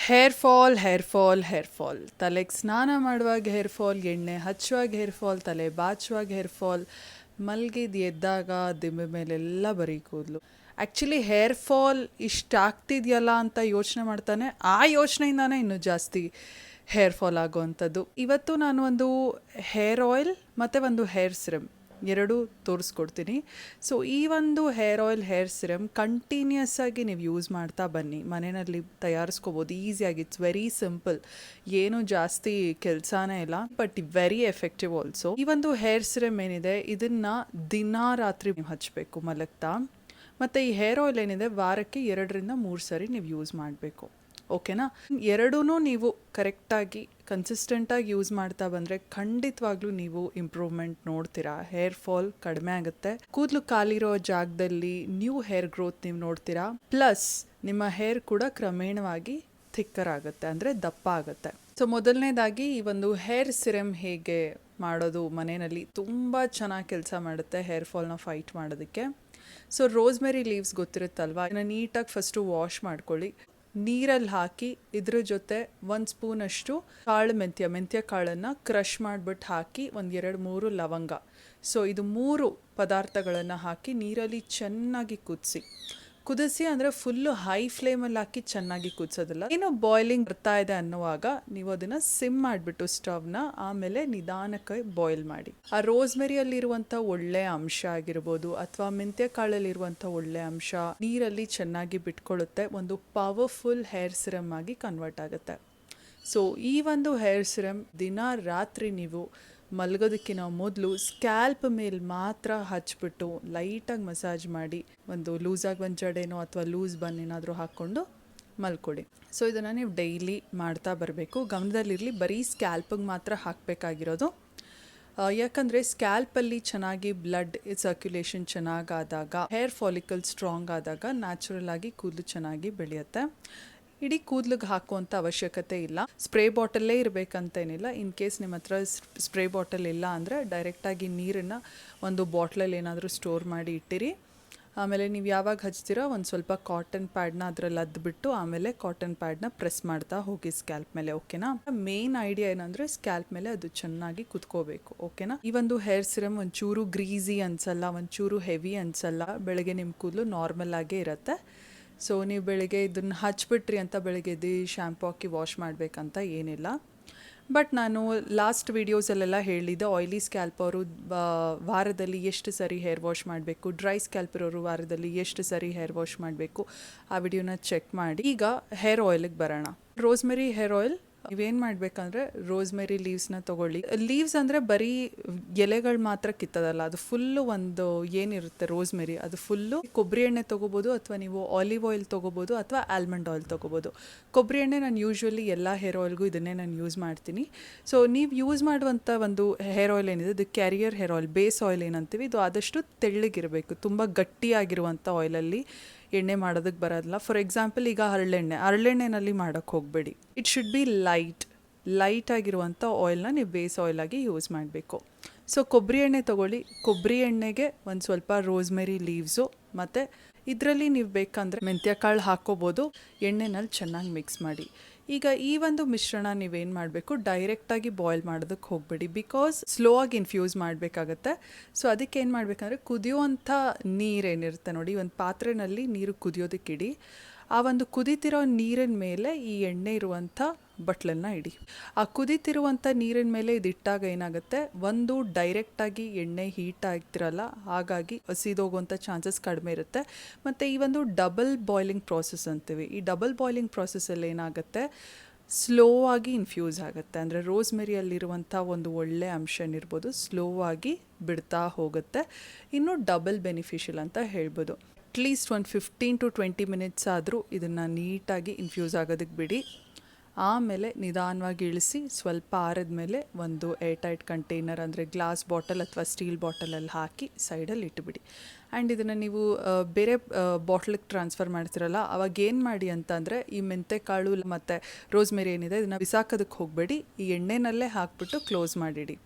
Hair fall ತಲೆಗೆ ಸ್ನಾನ ಮಾಡುವಾಗ ಹೇರ್ ಫಾಲ್, ಎಣ್ಣೆ ಹಚ್ಚುವಾಗ ಹೇರ್ ಫಾಲ್, ತಲೆ ಬಾಚುವಾಗ ಹೇರ್ ಫಾಲ್, ಮಲ್ಗಿದ್ದು ಎದ್ದಾಗ ದಿಂಬೆ ಮೇಲೆಲ್ಲ ಬರೀ ಕೂದಲು. ಆ್ಯಕ್ಚುಲಿ ಹೇರ್ ಫಾಲ್ ಇಷ್ಟ ಆಗ್ತಿದೆಯಲ್ಲ ಅಂತ ಯೋಚನೆ ಮಾಡ್ತಾನೆ ಆ ಯೋಚನೆಯಿಂದಾನೇ ಇನ್ನೂ ಜಾಸ್ತಿ ಹೇರ್ ಫಾಲ್ ಆಗೋವಂಥದ್ದು. ಇವತ್ತು ನಾನು ಒಂದು ಹೇರ್ ಆಯಿಲ್ ಮತ್ತು ಒಂದು ಹೇರ್ ಸಿರಮ್ ಎರಡೂ ತೋರಿಸ್ಕೊಡ್ತೀನಿ. ಸೊ ಈ ಒಂದು hair oil, hair serum continuous ಆಗಿ ನೀವು ಯೂಸ್ ಮಾಡ್ತಾ ಬನ್ನಿ. ಮನೆಯಲ್ಲಿ ತಯಾರಿಸ್ಕೋಬೋದು ಈಸಿಯಾಗಿ. ಇಟ್ಸ್ ವೆರಿ ಸಿಂಪಲ್, ಏನು ಜಾಸ್ತಿ ಕೆಲಸನೇ ಇಲ್ಲ, ಬಟ್ ವೆರಿ ಎಫೆಕ್ಟಿವ್ ಆಲ್ಸೋ. ಈ ಒಂದು ಹೇರ್ ಸಿರಮ್ ಏನಿದೆ ಇದನ್ನು ದಿನಾ ರಾತ್ರಿ ನೀವು ಹಚ್ಚಬೇಕು ಮಲಗ್ತಾ. ಮತ್ತು ಈ ಹೇರ್ ಆಯಿಲ್ ಏನಿದೆ ವಾರಕ್ಕೆ 2-3 ಸರಿ ನೀವು ಯೂಸ್ ಮಾಡಬೇಕು. ಓಕೆನಾ? ಎರಡೂ ನೀವು ಕರೆಕ್ಟಾಗಿ ಕನ್ಸಿಸ್ಟೆಂಟಾಗಿ ಯೂಸ್ ಮಾಡ್ತಾ ಬಂದರೆ ಖಂಡಿತವಾಗ್ಲೂ ನೀವು ಇಂಪ್ರೂವ್ಮೆಂಟ್ ನೋಡ್ತೀರಾ. ಹೇರ್ ಫಾಲ್ ಕಡಿಮೆ ಆಗುತ್ತೆ, ಕೂದಲು ಕಾಲಿರೋ ಜಾಗದಲ್ಲಿ ನ್ಯೂ ಹೇರ್ ಗ್ರೋತ್ ನೀವು ನೋಡ್ತೀರಾ. ಪ್ಲಸ್ ನಿಮ್ಮ ಹೇರ್ ಕೂಡ ಕ್ರಮೇಣವಾಗಿ ಥಿಕ್ಕರ್ ಆಗುತ್ತೆ, ಅಂದರೆ ದಪ್ಪ ಆಗುತ್ತೆ. ಸೊ ಮೊದಲನೇದಾಗಿ ಈ ಒಂದು ಹೇರ್ ಸಿರಮ್ ಹೇಗೆ ಮಾಡೋದು ಮನೆಯಲ್ಲಿ ತುಂಬ ಚೆನ್ನಾಗಿ ಕೆಲಸ ಮಾಡುತ್ತೆ ಹೇರ್ ಫಾಲ್ನ ಫೈಟ್ ಮಾಡೋದಕ್ಕೆ. ಸೊ ರೋಸ್ಮೆರಿ ಲೀವ್ಸ್ ಗೊತ್ತಿರುತ್ತಲ್ವ, ಇದನ್ನು ನೀಟಾಗಿ ಫಸ್ಟು ವಾಶ್ ಮಾಡ್ಕೊಳ್ಳಿ. ನೀರಲ್ಲಿ ಹಾಕಿ ಇದ್ರ ಜೊತೆ 1 ಸ್ಪೂನಷ್ಟು ಮೆಂತ್ಯ ಕಾಳನ್ನು ಕ್ರಷ್ ಮಾಡಿಬಿಟ್ಟು ಹಾಕಿ 1-2-3 ಲವಂಗ. ಸೊ ಇದು 3 ಪದಾರ್ಥಗಳನ್ನು ಹಾಕಿ ನೀರಲ್ಲಿ ಚೆನ್ನಾಗಿ ಕುದಿಸಿ ಅಂದರೆ ಫುಲ್ಲು ಹೈ ಫ್ಲೇಮಲ್ಲಿ ಹಾಕಿ ಚೆನ್ನಾಗಿ ಕುದಿಸೋದಿಲ್ಲ. ಏನು ಬಾಯ್ಲಿಂಗ್ ಬರ್ತಾ ಇದೆ ಅನ್ನುವಾಗ ನೀವು ಅದನ್ನು ಸಿಮ್ ಮಾಡಿಬಿಟ್ಟು ಸ್ಟವ್ನ ಆಮೇಲೆ ನಿಧಾನಕ್ಕೆ ಬಾಯ್ಲ್ ಮಾಡಿ. ಆ ರೋಸ್ಮೆರಿಯಲ್ಲಿರುವಂಥ ಒಳ್ಳೆ ಅಂಶ ಆಗಿರ್ಬೋದು ಅಥವಾ ಮೆಂತ್ಯ ಕಾಳಲ್ಲಿರುವಂಥ ಒಳ್ಳೆ ಅಂಶ ನೀರಲ್ಲಿ ಚೆನ್ನಾಗಿ ಬಿಟ್ಕೊಳ್ಳುತ್ತೆ, ಒಂದು ಪವರ್ಫುಲ್ ಹೇರ್ ಸಿರಮ್ ಆಗಿ ಕನ್ವರ್ಟ್ ಆಗುತ್ತೆ. ಸೊ ಈ ಒಂದು ಹೇರ್ ಸಿರಮ್ ದಿನ ರಾತ್ರಿ ನೀವು ಮಲಗೋದಕ್ಕಿಂತ ಮೊದಲು ಸ್ಕ್ಯಾಲ್ಪ್ ಮೇಲೆ ಮಾತ್ರ ಹಚ್ಬಿಟ್ಟು ಲೈಟಾಗಿ ಮಸಾಜ್ ಮಾಡಿ ಒಂದು ಲೂಸಾಗಿ ಒಂದು ಜಡೆನೋ ಅಥವಾ ಲೂಸ್ ಬನ್ ಏನಾದರೂ ಹಾಕ್ಕೊಂಡು ಮಲ್ಕೊಳ್ಳಿ. ಸೊ ಇದನ್ನು ನೀವು ಡೈಲಿ ಮಾಡ್ತಾ ಬರಬೇಕು. ಗಮನದಲ್ಲಿರಲಿ, ಬರೀ ಸ್ಕ್ಯಾಲ್ಪಿಗೆ ಮಾತ್ರ ಹಾಕಬೇಕಾಗಿರೋದು. ಯಾಕಂದರೆ ಸ್ಕ್ಯಾಲ್ಪಲ್ಲಿ ಚೆನ್ನಾಗಿ ಬ್ಲಡ್ ಸರ್ಕ್ಯುಲೇಷನ್ ಚೆನ್ನಾಗಾದಾಗ, ಹೇರ್ ಫಾಲಿಕಲ್ ಸ್ಟ್ರಾಂಗ್ ಆದಾಗ ನ್ಯಾಚುರಲ್ ಆಗಿ ಕೂದಲು ಚೆನ್ನಾಗಿ ಬೆಳೆಯುತ್ತೆ. ಇಡೀ ಕೂದಲಿಗೆ ಹಾಕುವಂಥ ಅವಶ್ಯಕತೆ ಇಲ್ಲ. ಸ್ಪ್ರೇ ಬಾಟಲ್ಲೇ ಇರಬೇಕಂತೇನಿಲ್ಲ. ಇನ್ ಕೇಸ್ ನಿಮ್ಮ ಹತ್ರ ಸ್ಪ್ರೇ ಬಾಟಲ್ ಇಲ್ಲ ಅಂದರೆ ಡೈರೆಕ್ಟಾಗಿ ನೀರನ್ನು ಒಂದು ಬಾಟ್ಲಲ್ಲಿ ಏನಾದರೂ ಸ್ಟೋರ್ ಮಾಡಿ ಇಟ್ಟಿರಿ. ಆಮೇಲೆ ನೀವು ಯಾವಾಗ ಹಚ್ತೀರೋ ಒಂದು ಸ್ವಲ್ಪ ಕಾಟನ್ ಪ್ಯಾಡ್ನ ಅದರಲ್ಲಿ ಅದ್ಬಿಟ್ಟು ಆಮೇಲೆ ಕಾಟನ್ ಪ್ಯಾಡ್ನ ಪ್ರೆಸ್ ಮಾಡ್ತಾ ಹೋಗಿ ಸ್ಕ್ಯಾಲ್ಪ್ ಮೇಲೆ. ಓಕೆನಾ? ಮೇನ್ ಐಡಿಯಾ ಏನಂದರೆ ಸ್ಕ್ಯಾಲ್ಪ್ ಮೇಲೆ ಅದು ಚೆನ್ನಾಗಿ ಕುತ್ಕೋಬೇಕು. ಓಕೆನಾ? ಈ ಒಂದು ಹೇರ್ ಸಿರಮ್ ಒಂಚೂರು ಗ್ರೀಸಿ ಅನ್ಸಲ್ಲ, ಒಂಚೂರು ಹೆವಿ ಅನ್ಸಲ್ಲ. ಬೆಳಗ್ಗೆ ನಿಮ್ಮ ಕೂದಲು ನಾರ್ಮಲ್ ಆಗೇ ಇರುತ್ತೆ. ಸೊ ನೀವು ಬೆಳಗ್ಗೆ ಇದನ್ನು ಹಚ್ಬಿಟ್ರಿ ಅಂತ ಬೆಳಗ್ಗೆ ಎದ್ದು ಶ್ಯಾಂಪು ಹಾಕಿ ವಾಶ್ ಮಾಡಬೇಕಂತ ಏನಿಲ್ಲ. ಬಟ್ ನಾನು ಲಾಸ್ಟ್ ವೀಡಿಯೋಸಲ್ಲೆಲ್ಲ ಹೇಳಿದ್ದೆ, ಆಯ್ಲಿ ಸ್ಕ್ಯಾಲ್ಪ್ ಅವರು ವಾರದಲ್ಲಿ ಎಷ್ಟು ಸರಿ ಹೇರ್ ವಾಶ್ ಮಾಡಬೇಕು, ಡ್ರೈ ಸ್ಕ್ಯಾಲ್ಪ್ ಇರೋರು ವಾರದಲ್ಲಿ ಎಷ್ಟು ಸರಿ ಹೇರ್ ವಾಶ್ ಮಾಡಬೇಕು, ಆ ವಿಡಿಯೋನ ಚೆಕ್ ಮಾಡಿ. ಈಗ ಹೇರ್ ಆಯಿಲಿಗೆ ಬರೋಣ. ರೋಸ್ಮೆರಿ ಹೇರ್ ಆಯಿಲ್ ನೀವೇನು ಮಾಡಬೇಕಂದ್ರೆ ರೋಸ್ಮೆರಿ ಲೀವ್ಸ್ನ ತೊಗೊಳ್ಳಿ. ಲೀವ್ಸ್ ಅಂದರೆ ಬರೀ ಎಲೆಗಳು ಮಾತ್ರ ಕಿತ್ತದಲ್ಲ, ಅದು ಫುಲ್ಲು ಒಂದು ಏನಿರುತ್ತೆ ರೋಸ್ಮೆರಿ ಅದು ಫುಲ್ಲು. ಕೊಬ್ಬರಿ ಎಣ್ಣೆ ತೊಗೋಬೋದು ಅಥವಾ ನೀವು ಆಲಿವ್ ಆಯಿಲ್ ತೊಗೋಬೋದು ಅಥವಾ ಆಲ್ಮಂಡ್ ಆಯಿಲ್ ತೊಗೋಬೋದು. ಕೊಬ್ಬರಿ ಎಣ್ಣೆ ನಾನು ಯೂಶ್ವಲಿ ಎಲ್ಲ ಹೇರ್ ಆಯಿಲ್ಗೂ ಇದನ್ನೇ ನಾನು ಯೂಸ್ ಮಾಡ್ತೀನಿ. ಸೊ ನೀವು ಯೂಸ್ ಮಾಡುವಂಥ ಒಂದು ಹೇರ್ ಆಯಿಲ್ ಏನಿದೆ ಇದು carrier hair oil, base oil ಏನಂತೀವಿ, ಇದು ಆದಷ್ಟು ತೆಳ್ಳಗಿರಬೇಕು. ತುಂಬ ಗಟ್ಟಿಯಾಗಿರುವಂಥ ಆಯಿಲಲ್ಲಿ ಎಣ್ಣೆ ಮಾಡೋದಕ್ಕೆ ಬರೋದಿಲ್ಲ. ಫಾರ್ ಎಕ್ಸಾಂಪಲ್ ಈಗ ಹರಳೆಣ್ಣೆನಲ್ಲಿ ಮಾಡೋಕ್ಕೆ ಹೋಗಬೇಡಿ. ಇಟ್ ಶುಡ್ ಬಿ ಲೈಟ್ ಆಗಿರುವಂಥ ಆಯಿಲ್ನ ನೀವು ಬೇಸ್ ಆಯಿಲಾಗಿ ಯೂಸ್ ಮಾಡಬೇಕು. ಸೊ ಕೊಬ್ಬರಿ ಎಣ್ಣೆ ತೊಗೊಳ್ಳಿ. ಕೊಬ್ಬರಿ ಎಣ್ಣೆಗೆ ಒಂದು ಸ್ವಲ್ಪ ರೋಸ್ಮೆರಿ ಲೀವ್ಸು ಮತ್ತು ಇದರಲ್ಲಿ ನೀವು ಬೇಕಂದರೆ ಮೆಂತ್ಯ ಕಾಳು ಹಾಕ್ಕೋಬೋದು. ಎಣ್ಣೆನಲ್ಲಿ ಚೆನ್ನಾಗಿ ಮಿಕ್ಸ್ ಮಾಡಿ. ಈಗ ಈ ಒಂದು ಮಿಶ್ರಣ ನೀವೇನು ಮಾಡಬೇಕು, ಡೈರೆಕ್ಟಾಗಿ ಬಾಯ್ಲ್ ಮಾಡೋದಕ್ಕೆ ಹೋಗಬೇಡಿ, ಬಿಕಾಸ್ ಸ್ಲೋ ಆಗಿ ಇನ್ಫ್ಯೂಸ್ ಮಾಡಬೇಕಾಗತ್ತೆ. ಸೊ ಅದಕ್ಕೆ ಏನು ಮಾಡಬೇಕಂದ್ರೆ ಕುದಿಯುವಂಥ ನೀರೇನಿರುತ್ತೆ ನೋಡಿ, ಒಂದು ಪಾತ್ರೆಯಲ್ಲಿ ನೀರು ಕುದಿಯೋದಕ್ಕಿಡಿ. ಆ ಒಂದು ಕುದೀತಿರೋ ನೀರಿನ ಮೇಲೆ ಈ ಎಣ್ಣೆ ಇರುವಂಥ ಬಟ್ಲನ್ನು ಇಡಿ. ಆ ಕುದೀತಿರುವಂಥ ನೀರಿನ ಮೇಲೆ ಇದಿಟ್ಟಾಗ ಏನಾಗುತ್ತೆ, ಒಂದು ಡೈರೆಕ್ಟಾಗಿ ಎಣ್ಣೆ ಹೀಟ್ ಆಗ್ತಿರಲ್ಲ, ಹಾಗಾಗಿ ಸೀದೋಗುವಂಥ ಚಾನ್ಸಸ್ ಕಡಿಮೆ ಇರುತ್ತೆ. ಮತ್ತು ಈ ಒಂದು ಡಬಲ್ ಬಾಯ್ಲಿಂಗ್ ಪ್ರಾಸೆಸ್ ಅಂತೀವಿ. ಈ ಡಬಲ್ ಬಾಯ್ಲಿಂಗ್ ಪ್ರಾಸೆಸ್ಸಲ್ಲಿ ಏನಾಗುತ್ತೆ, ಸ್ಲೋ ಆಗಿ ಇನ್ಫ್ಯೂಸ್ ಆಗುತ್ತೆ. ಅಂದರೆ ರೋಸ್ಮೆರಿಯಲ್ಲಿರುವಂಥ ಒಂದು ಒಳ್ಳೆ ಅಂಶ ಏನಿರ್ಬೋದು ಸ್ಲೋ ಆಗಿ ಬಿಡ್ತಾ ಹೋಗುತ್ತೆ. ಇನ್ನು ಡಬಲ್ ಬೆನಿಫಿಷಿಯಲ್ ಅಂತ ಹೇಳ್ಬೋದು. ಅಟ್ಲೀಸ್ಟ್ ಒಂದು 15-20 ಮಿನಿಟ್ಸ್ ಆದರೂ ಇದನ್ನು ನೀಟಾಗಿ ಇನ್ಫ್ಯೂಸ್ ಆಗೋದಕ್ಕೆ ಬಿಡಿ. ಆಮೇಲೆ ನಿಧಾನವಾಗಿ ಇಳಿಸಿ ಸ್ವಲ್ಪ ಆರಿದ ಮೇಲೆ ಒಂದು ಏರ್ಟೈಟ್ ಕಂಟೈನರ್ ಅಂದರೆ ಗ್ಲಾಸ್ ಬಾಟಲ್ ಅಥವಾ ಸ್ಟೀಲ್ ಬಾಟಲಲ್ಲಿ ಹಾಕಿ ಸೈಡಲ್ಲಿ ಇಟ್ಟುಬಿಡಿ. ಆ್ಯಂಡ್ ಇದನ್ನು ನೀವು ಬೇರೆ ಬಾಟ್ಲಿಗೆ ಟ್ರಾನ್ಸ್ಫರ್ ಮಾಡ್ತಿರಲ್ಲ, ಅವಾಗ ಏನು ಮಾಡಿ ಅಂತಂದರೆ ಈ ಮೆಂತೆ ಕಾಳು ಮತ್ತು ರೋಸ್ಮೆರಿ ಏನಿದೆ ಇದನ್ನು ಬಿಸಾಕೋದಕ್ಕೆ ಹೋಗಬೇಡಿ, ಈ ಎಣ್ಣೆನಲ್ಲೇ ಹಾಕ್ಬಿಟ್ಟು ಕ್ಲೋಸ್ ಮಾಡಿಡಿ.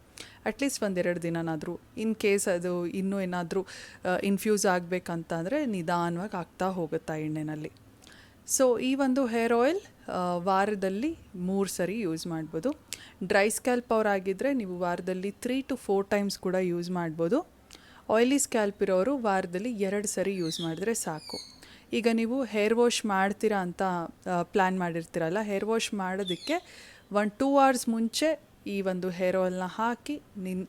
ಅಟ್ಲೀಸ್ಟ್ 1-2 ದಿನನಾದರೂ. ಇನ್ ಕೇಸ್ ಅದು ಇನ್ನೂ ಏನಾದರೂ ಇನ್ಫ್ಯೂಸ್ ಆಗಬೇಕಂತಂದರೆ ನಿಧಾನವಾಗಿ ಆಗ್ತಾ ಹೋಗುತ್ತೆ ಎಣ್ಣೆನಲ್ಲಿ. ಸೊ ಈ ಒಂದು ಹೇರ್ ಆಯಿಲ್ ವಾರದಲ್ಲಿ 3 ಸರಿ ಯೂಸ್ ಮಾಡ್ಬೋದು. ಡ್ರೈ ಸ್ಕ್ಯಾಲ್ಪ್ ಅವರಾಗಿದ್ದರೆ ನೀವು ವಾರದಲ್ಲಿ 3 to 4 ಟೈಮ್ಸ್ ಕೂಡ ಯೂಸ್ ಮಾಡ್ಬೋದು. ಆಯಿಲಿ ಸ್ಕ್ಯಾಲ್ಪ್ ಇರೋರು ವಾರದಲ್ಲಿ 2 ಸರಿ ಯೂಸ್ ಮಾಡಿದ್ರೆ ಸಾಕು. ಈಗ ನೀವು ಹೇರ್ ವಾಶ್ ಮಾಡ್ತೀರಾ ಅಂತ ಪ್ಲ್ಯಾನ್ ಮಾಡಿರ್ತೀರಲ್ಲ, ಹೇರ್ ವಾಶ್ ಮಾಡೋದಕ್ಕೆ 1-2 hours ಮುಂಚೆ ಈ ಒಂದು ಹೇರ್ ಆಯಿಲ್ನ ಹಾಕಿ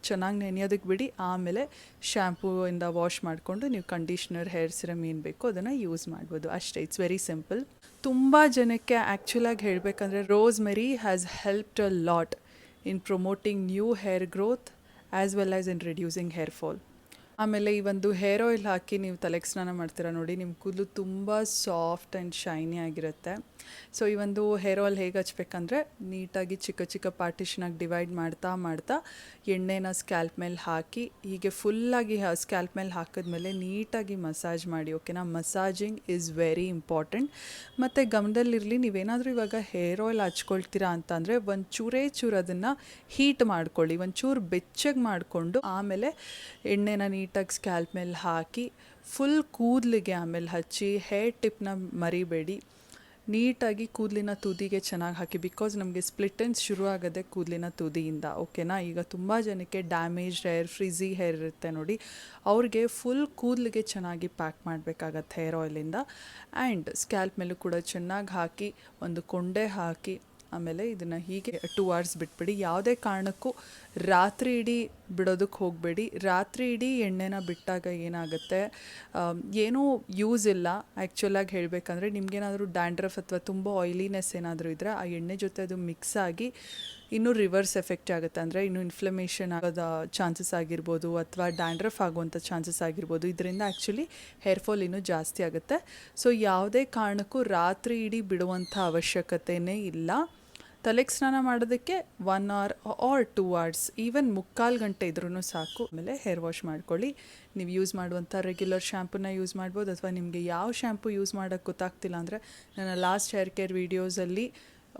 ಚೆನ್ನಾಗಿ ನೆನೆಯೋದಕ್ಕೆ ಬಿಡಿ. ಆಮೇಲೆ ಶ್ಯಾಂಪೂಯಿಂದ ವಾಶ್ ಮಾಡಿಕೊಂಡು ನೀವು ಕಂಡೀಷ್ನರ್, ಹೇರ್ ಸಿರಮ್ ಏನು ಬೇಕೋ ಅದನ್ನು ಯೂಸ್ ಮಾಡ್ಬೋದು. ಅಷ್ಟೇ, ಇಟ್ಸ್ ವೆರಿ ಸಿಂಪಲ್. ತುಂಬ ಜನಕ್ಕೆ ಆ್ಯಕ್ಚುಲಾಗಿ ಹೇಳಬೇಕಂದ್ರೆ rosemary has helped a lot in promoting new hair growth as well as in reducing hair fall. ಆಮೇಲೆ ಈ ಒಂದು ಹೇರ್ ಆಯಿಲ್ ಹಾಕಿ ನೀವು ತಲೆಗೆ ಸ್ನಾನ ಮಾಡ್ತೀರಾ ನೋಡಿ, ನಿಮ್ಮ ಕೂದಲು ತುಂಬ ಸಾಫ್ಟ್ ಆ್ಯಂಡ್ ಶೈನಿ ಆಗಿರುತ್ತೆ. ಸೊ ಈ ಒಂದು ಹೇರ್ ಆಯಿಲ್ ಹೇಗೆ ಹಚ್ಬೇಕಂದ್ರೆ, ನೀಟಾಗಿ ಚಿಕ್ಕ ಚಿಕ್ಕ ಪಾರ್ಟಿಷನಾಗಿ ಡಿವೈಡ್ ಮಾಡ್ತಾ ಎಣ್ಣೆನ ಸ್ಕ್ಯಾಲ್ಪ್ ಮೇಲೆ ಹಾಕಿ ಹೀಗೆ ಫುಲ್ಲಾಗಿ ಸ್ಕ್ಯಾಲ್ಪ್ ಮೇಲೆ ಹಾಕಿದ್ಮೇಲೆ ನೀಟಾಗಿ ಮಸಾಜ್ ಮಾಡಿ. ಓಕೆನಾ? Massaging is very important. ಮತ್ತು ಗಮನದಲ್ಲಿರಲಿ, ನೀವೇನಾದರೂ ಇವಾಗ ಹೇರ್ ಆಯಿಲ್ ಹಚ್ಕೊಳ್ತೀರಾ ಅಂತಂದರೆ ಚೂರು ಅದನ್ನು ಹೀಟ್ ಮಾಡ್ಕೊಳ್ಳಿ, ಒಂಚೂರು ಬೆಚ್ಚಗೆ ಮಾಡಿಕೊಂಡು ಆಮೇಲೆ ಎಣ್ಣೆನ ನೀಟಾಗಿ ಸ್ಕ್ಯಾಲ್ಪ್ ಮೇಲೆ ಹಾಕಿ ಫುಲ್ ಕೂದಲಿಗೆ ಆಮೇಲೆ ಹಚ್ಚಿ. ಹೇರ್ ಟಿಪ್ನ ಮರಿಬೇಡಿ. ನೀಟಾಗಿ ಕೂದಲಿನ ತುದಿಗೆ ಚೆನ್ನಾಗಿ ಹಾಕಿ, ಬಿಕಾಸ್ ನಮಗೆ ಸ್ಪ್ಲಿಟ್ ಎಂಡ್ಸ್ ಶುರು ಆಗೋದೆ ಕೂದಲಿನ ತುದಿಯಿಂದ. ಓಕೆನಾ? ಈಗ ತುಂಬ ಜನಕ್ಕೆ ಡ್ಯಾಮೇಜ್ಡ್ ಹೇರ್, ಫ್ರಿಝಿ ಹೇರ್ ಇರುತ್ತೆ ನೋಡಿ, ಅವ್ರಿಗೆ ಫುಲ್ ಕೂದಲಿಗೆ ಚೆನ್ನಾಗಿ ಪ್ಯಾಕ್ ಮಾಡಬೇಕಾಗತ್ತೆ ಹೇರ್ ಆಯಿಲಿಂದ. ಆ್ಯಂಡ್ ಸ್ಕ್ಯಾಲ್ಪ್ ಮೇಲೂ ಕೂಡ ಚೆನ್ನಾಗಿ ಹಾಕಿ ಒಂದು ಕೊಂಡೆ ಹಾಕಿ ಆಮೇಲೆ ಇದನ್ನು ಹೀಗೆ 2 hours ಬಿಟ್ಬಿಡಿ. ಯಾವುದೇ ಕಾರಣಕ್ಕೂ ರಾತ್ರಿ ಇಡೀ ಬಿಡೋದಕ್ಕೆ ಹೋಗಬೇಡಿ. ರಾತ್ರಿ ಇಡೀ ಎಣ್ಣೆನ ಬಿಟ್ಟಾಗ ಏನಾಗುತ್ತೆ, ಏನೂ ಯೂಸ್ ಇಲ್ಲ. ಆ್ಯಕ್ಚುಲಾಗಿ ಹೇಳಬೇಕಂದ್ರೆ ನಿಮಗೇನಾದರೂ ಡ್ಯಾಂಡ್ರಫ್ ಅಥವಾ ತುಂಬ ಆಯಿಲಿನೆಸ್ ಏನಾದರೂ ಇದ್ದರೆ ಆ ಎಣ್ಣೆ ಜೊತೆ ಅದು ಮಿಕ್ಸ್ ಆಗಿ ಇನ್ನೂ ರಿವರ್ಸ್ ಎಫೆಕ್ಟ್ ಆಗುತ್ತೆ. ಅಂದರೆ ಇನ್ನೂ ಇನ್ಫ್ಲಮೇಷನ್ ಆಗೋದ ಚಾನ್ಸಸ್ ಆಗಿರ್ಬೋದು ಅಥವಾ ಡ್ಯಾಂಡ್ರಫ್ ಆಗುವಂಥ ಚಾನ್ಸಸ್ ಆಗಿರ್ಬೋದು. ಇದರಿಂದ ಆ್ಯಕ್ಚುಲಿ ಹೇರ್ ಫಾಲ್ ಇನ್ನೂ ಜಾಸ್ತಿ ಆಗುತ್ತೆ. ಸೊ ಯಾವುದೇ ಕಾರಣಕ್ಕೂ ರಾತ್ರಿ ಇಡೀ ಬಿಡುವಂಥ ಅವಶ್ಯಕತೆಯೇ ಇಲ್ಲ. ತಲೆಗೆ ಸ್ನಾನ ಮಾಡೋದಕ್ಕೆ 1 hour or 2 hours, ಈವನ್ 3/4 ಗಂಟೆ ಇದ್ರೂ ಸಾಕು. ಆಮೇಲೆ ಹೇರ್ ವಾಶ್ ಮಾಡ್ಕೊಳ್ಳಿ. ನೀವು ಯೂಸ್ ಮಾಡುವಂಥ ರೆಗ್ಯುಲರ್ ಶ್ಯಾಂಪೂನ ಯೂಸ್ ಮಾಡ್ಬೋದು, ಅಥವಾ ನಿಮಗೆ ಯಾವ ಶ್ಯಾಂಪು ಯೂಸ್ ಮಾಡೋಕ್ಕೆ ಗೊತ್ತಾಗ್ತಿಲ್ಲ ಅಂದರೆ ನನ್ನ ಲಾಸ್ಟ್ ಹೇರ್ ಕೇರ್ ವೀಡಿಯೋಸಲ್ಲಿ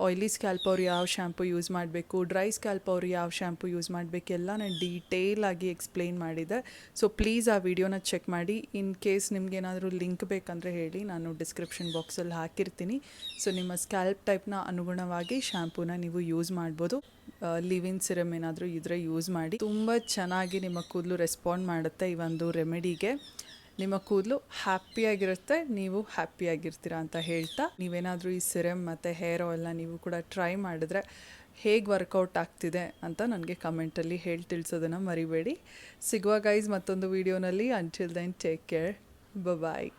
ಆಯಿಲಿ ಸ್ಕ್ಯಾಲ್ಪ್ ಅವ್ರು ಯಾವ ಶ್ಯಾಂಪು ಯೂಸ್ ಮಾಡಬೇಕು, ಡ್ರೈ ಸ್ಕ್ಯಾಲ್ಪ್ ಅವರು ಯಾವ ಶ್ಯಾಂಪು ಯೂಸ್ ಮಾಡಬೇಕು ಎಲ್ಲ ನಾನು ಡೀಟೇಲಾಗಿ ಎಕ್ಸ್ಪ್ಲೇನ್ ಮಾಡಿದೆ. ಸೊ ಪ್ಲೀಸ್ ಆ ವಿಡಿಯೋನ ಚೆಕ್ ಮಾಡಿ. ಇನ್ ಕೇಸ್ ನಿಮಗೇನಾದರೂ ಲಿಂಕ್ ಬೇಕಂದರೆ ಹೇಳಿ, ನಾನು ಡಿಸ್ಕ್ರಿಪ್ಷನ್ ಬಾಕ್ಸಲ್ಲಿ ಹಾಕಿರ್ತೀನಿ. ಸೊ ನಿಮ್ಮ ಸ್ಕ್ಯಾಲ್ಪ್ ಟೈಪ್ನ ಅನುಗುಣವಾಗಿ ಶ್ಯಾಂಪೂನ ನೀವು ಯೂಸ್ ಮಾಡ್ಬೋದು. ಲಿವಿನ್ ಸಿರಮ್ ಏನಾದರೂ ಇದ್ರೆ ಯೂಸ್ ಮಾಡಿ. ತುಂಬ ಚೆನ್ನಾಗಿ ನಿಮ್ಮ ಕೂದಲು ರೆಸ್ಪಾಂಡ್ ಮಾಡುತ್ತೆ ಈ ಒಂದು ರೆಮಿಡಿಗೆ. ನಿಮ್ಮ ಕೂದಲು ಹ್ಯಾಪಿಯಾಗಿರುತ್ತೆ, ನೀವು ಹ್ಯಾಪಿಯಾಗಿರ್ತೀರ ಅಂತ ಹೇಳ್ತಾ, ನೀವೇನಾದರೂ ಈ ಸಿರಮ್ ಮತ್ತು ಹೇರ್ ಆಯಿಲ್ನ ನೀವು ಕೂಡ ಟ್ರೈ ಮಾಡಿದ್ರೆ ಹೇಗೆ ವರ್ಕೌಟ್ ಆಗ್ತಿದೆ ಅಂತ ನನಗೆ ಕಮೆಂಟಲ್ಲಿ ಹೇಳಿ ತಿಳಿಸೋದನ್ನು ಮರಿಬೇಡಿ. ಸಿಗುವ ಗೈಸ್ ಮತ್ತೊಂದು ವೀಡಿಯೋನಲ್ಲಿ. ಅಂಟಿಲ್ ದೆನ್ ಟೇಕ್ ಕೇರ್, ಬಾಯ್.